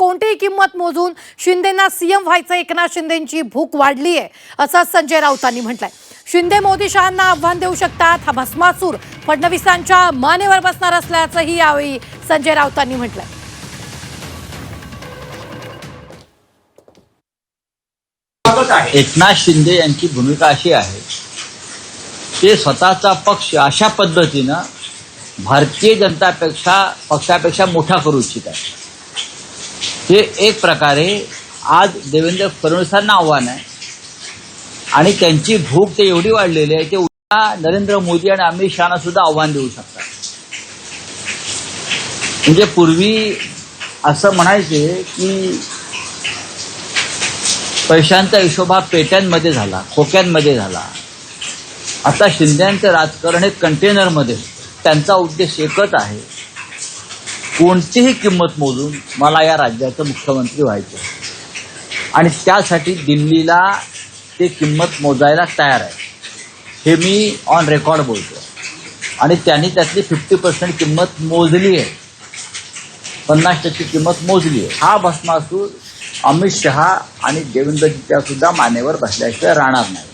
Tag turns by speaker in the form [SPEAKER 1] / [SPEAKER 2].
[SPEAKER 1] कोणतीही किंमत मोजून शिंदेंना सीएम व्हायचं एकनाथ शिंदेंची भूक वाढली आहे असं संजय राऊतांनी म्हटलंय। शिंदे मोदी शहांना आव्हान देऊ शकतात, हा भस्मासूर फडणवीसांच्या मानेवर बसणार असल्याचंही यावेळी संजय राऊतांनी म्हटलंय।
[SPEAKER 2] एकनाथ शिंदे यांची भूमिका अशी आहे, ते स्वतःचा पक्ष अशा पद्धतीनं भारतीय जनता पक्षापेक्षा मोठा करू इच्छित आहे। हे एक प्रकारे आज देवेंद्र फडणवीसांना आव्हान आहे आणि त्यांची भूक ते एवढी वाढलेली आहे, ते उद्या नरेंद्र मोदी आणि अमित शहाना सुद्धा आव्हान देऊ शकतात। म्हणजे पूर्वी असं म्हणायचे की पैशांचा हिशोब हा पेट्यांमध्ये झाला, खोक्यांमध्ये झाला। आता शिंदेचं राजकारण हे कंटेनरमध्ये, त्यांचा उद्देश एकच आहे, कोणतीही किंमत मोजून मला या राज्याचं मुख्यमंत्री व्हायचं आणि त्यासाठी दिल्लीला ते किंमत मोजायला तयार आहे। हे मी ऑन रेकॉर्ड बोलतो आणि त्यांनी त्यातली 50% किंमत मोजली आहे, 50% किंमत मोजली आहे। हा भस्मासूर अमित शहा आणि देवेंद्रजीच्या सुद्धा मानेवर बसल्याशिवाय राहणार नाही।